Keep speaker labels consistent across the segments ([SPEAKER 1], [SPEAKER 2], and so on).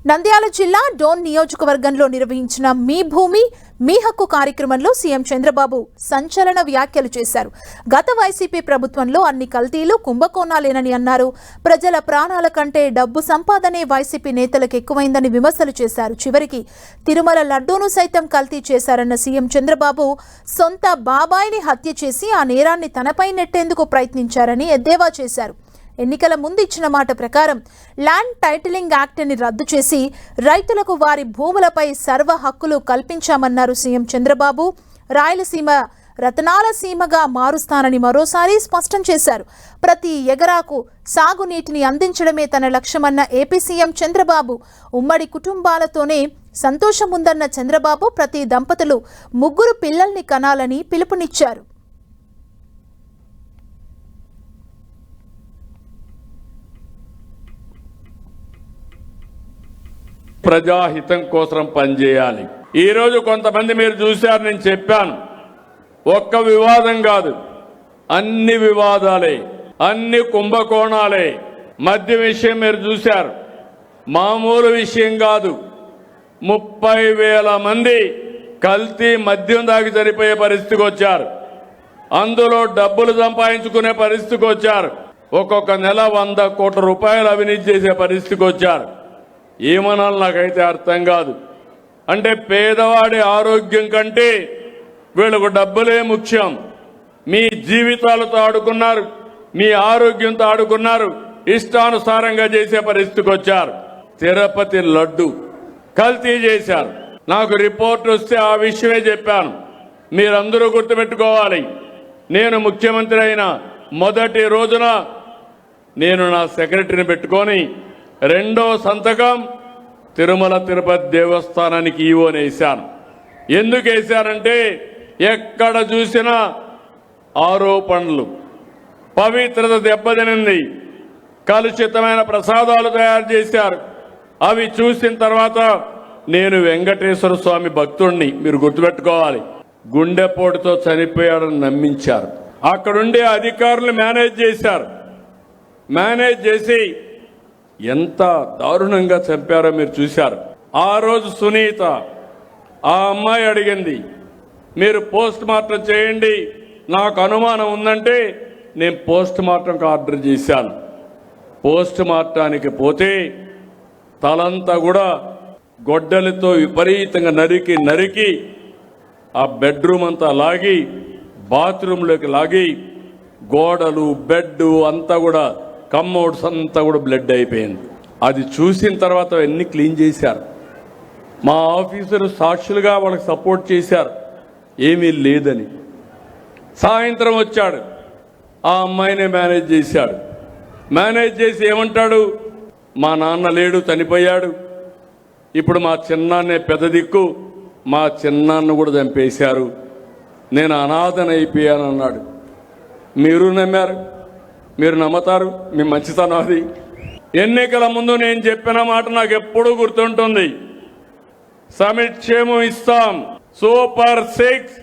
[SPEAKER 1] నంద్యాల జిల్లా డోన్ నియోజకవర్గంలో నిర్వహించిన మీ భూమి మీ హక్కు కార్యక్రమంలో సీఎం చంద్రబాబు సంచలన వ్యాఖ్యలు చేశారు. గత వైసీపీ ప్రభుత్వంలో అన్ని కల్తీలు కుంభకోణాలేనని అన్నారు. ప్రజల ప్రాణాల కంటే డబ్బు సంపాదనే వైసీపీ నేతలకు ఎక్కువైందని విమర్శలు చేశారు. చివరికి తిరుమల లడ్డూను సైతం కల్తీ చేశారన్న సీఎం చంద్రబాబు సొంత బాబాయిని హత్య చేసి ఆ నేరాన్ని తనపై నెట్టేందుకు ప్రయత్నించారని ఎద్దేవా చేశారు. ఎన్నికల ముందు ఇచ్చిన మాట ప్రకారం ల్యాండ్ టైటిలింగ్ యాక్ట్ని రద్దు చేసి రైతులకు వారి భూములపై సర్వ హక్కులు కల్పించామన్నారు సీఎం చంద్రబాబు. రాయలసీమ రతనాల సీమగా మారుస్తానని మరోసారి స్పష్టం చేశారు. ప్రతి ఎకరాకు సాగునీటిని అందించడమే తన లక్ష్యమన్న ఏపీ సీఎం చంద్రబాబు ఉమ్మడి కుటుంబాలతోనే సంతోషం ఉందన్న చంద్రబాబు ప్రతి దంపతులు 3 పిల్లల్ని కనాలని పిలుపునిచ్చారు.
[SPEAKER 2] ప్రజాహితం కోసం పనిచేయాలి. ఈరోజు కొంతమంది మీరు చూశారు, నేను చెప్పాను, ఒక్క వివాదం కాదు, అన్ని వివాదాలే, అన్ని కుంభకోణాలే. మద్యం విషయం మీరు చూశారు, మామూలు విషయం కాదు. 30,000 మంది కల్తీ మద్యం దాగి చనిపోయే పరిస్థితికి వచ్చారు. అందులో డబ్బులు సంపాదించుకునే పరిస్థితికి వచ్చారు. ఒక్కొక్క నెల 100 కోట్ల రూపాయలు అవినీతి చేసే పరిస్థితికి వచ్చారు. ఏమనాలి నాకైతే అర్థం కాదు. అంటే పేదవాడి ఆరోగ్యం కంటే వీళ్ళకు డబ్బులే ముఖ్యం. మీ జీవితాలతో ఆడుకున్నారు, మీ ఆరోగ్యంతో ఆడుకున్నారు, ఇష్టానుసారంగా చేసే పరిస్థితికి వచ్చారు. తిరుపతి లడ్డు కల్తీ చేశారు. నాకు రిపోర్ట్ వస్తే ఆ విషయమే చెప్పాను. మీరందరూ గుర్తుపెట్టుకోవాలి, నేను ముఖ్యమంత్రి అయిన మొదటి రోజున నేను నా సెక్రటరీని పెట్టుకొని రెండో సంతకం తిరుమల తిరుపతి దేవస్థానానికి ఈవోని వేశాను. ఎందుకు వేశానంటే ఎక్కడ చూసినా ఆరోపణలు, పవిత్రత దెబ్బతినింది, కలుషితమైన ప్రసాదాలు తయారు చేశారు. అవి చూసిన తర్వాత నేను వెంకటేశ్వర స్వామి భక్తుడిని, మీరు గుర్తుపెట్టుకోవాలి, గుండెపోటుతో చనిపోయాడని నమ్మించారు. అక్కడుండే అధికారులు మేనేజ్ చేశారు. మేనేజ్ చేసి ఎంత దారుణంగా చంపారో మీరు చూశారు. ఆ రోజు సునీత ఆ అమ్మాయి అడిగింది, మీరు పోస్ట్ మార్టం చేయండి, నాకు అనుమానం ఉందంటే నేను పోస్ట్ మార్టంకి ఆర్డర్ చేశాను. పోస్ట్ మార్టానికి పోతే తలంతా కూడా గొడ్డలితో విపరీతంగా నరికి ఆ బెడ్రూమ్ అంతా లాగి బాత్రూంలోకి లాగి గోడలు, బెడ్ అంతా కూడా, కమ్మోడ్స్ అంతా కూడా బ్లడ్ అయిపోయింది. అది చూసిన తర్వాత అన్ని క్లీన్ చేశారు. మా ఆఫీసరు సాక్షులుగా వాళ్ళకి సపోర్ట్ చేశారు, ఏమీ లేదని. సాయంత్రం వచ్చాడు, ఆ అమ్మాయినే మేనేజ్ చేశాడు. మేనేజ్ చేసి ఏమంటాడు, మా నాన్న లేడు, చనిపోయాడు, ఇప్పుడు మా చిన్నాన్నే పెద్ద దిక్కు, మా చిన్నాన్న కూడా చంపేశారు, నేను అనాథనైపోయాను అన్నాడు. మీరు నమ్మారు, మీరు నమ్ముతారు, మీ మంచితనం అది. ఎన్నికల ముందు నేను చెప్పిన మాట నాకు ఎప్పుడూ గుర్తుంటుంది. సంక్షేమం ఇస్తాం, సూపర్ 6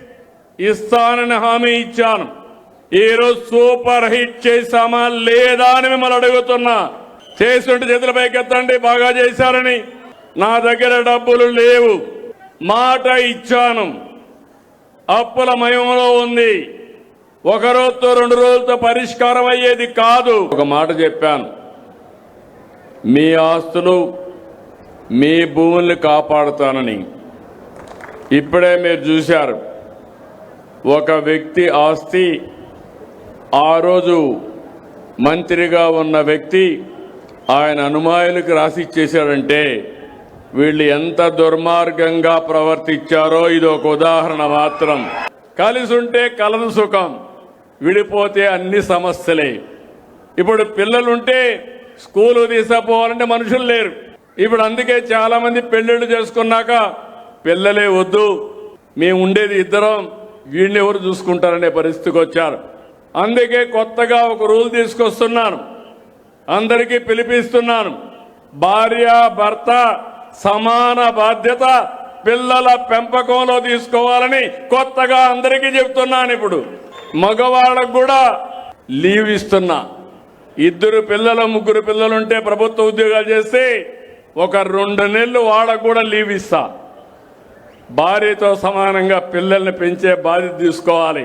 [SPEAKER 2] ఇస్తానని హామీ ఇచ్చాను. ఈరోజు సూపర్ హిట్ చేశామా లేదా అని మిమ్మల్ని అడుగుతున్నా. చేస్తుంటే చేతుల పైకెత్తండి, బాగా చేశారని. నా దగ్గర డబ్బులు లేవు, మాట ఇచ్చాను, అప్పుల మయంలో ఉంది, 1 రోజుతో 2 రోజులతో పరిష్కారం అయ్యేది కాదు. ఒక మాట చెప్పాను, మీ ఆస్తులు, మీ భూముల్ని కాపాడుతానని. ఇప్పుడే మీరు చూశారు, ఒక వ్యక్తి ఆస్తి ఆ రోజు మంత్రిగా ఉన్న వ్యక్తి ఆయన అనుమాయులకు రాసిచ్చేశాడంటే వీళ్ళు ఎంత దుర్మార్గంగా ప్రవర్తించారో ఇది ఒక ఉదాహరణ మాత్రం. కలిసి ఉంటే కలదు సుఖం, విడిపోతే అన్ని సమస్యలే. ఇప్పుడు పిల్లలుంటే స్కూలు తీసుకుపోవాలంటే మనుషులు లేరు. ఇప్పుడు అందుకే చాలా మంది పెళ్లిళ్ళు చేసుకున్నాక పిల్లలే వద్దు, మేము ఉండేది ఇద్దరం, వీళ్ళని ఎవరు చూసుకుంటారనే పరిస్థితికి వచ్చారు. అందుకే కొత్తగా ఒక రూల్ తీసుకొస్తున్నాను, అందరికీ పిలిపిస్తున్నాను. భార్య భర్త సమాన బాధ్యత పిల్లల పెంపకంలో తీసుకోవాలని కొత్తగా అందరికీ చెప్తున్నాను. ఇప్పుడు మగవాళ్ళకు కూడా లీవ్ ఇస్తున్నా. 2 పిల్లలు 3 పిల్లలుంటే ప్రభుత్వ ఉద్యోగాలు చేస్తే ఒక 2 నెలలు వాళ్ళకు కూడా లీవ్ ఇస్తా. భార్యతో సమానంగా పిల్లల్ని పెంచే బాధ్యత తీసుకోవాలి.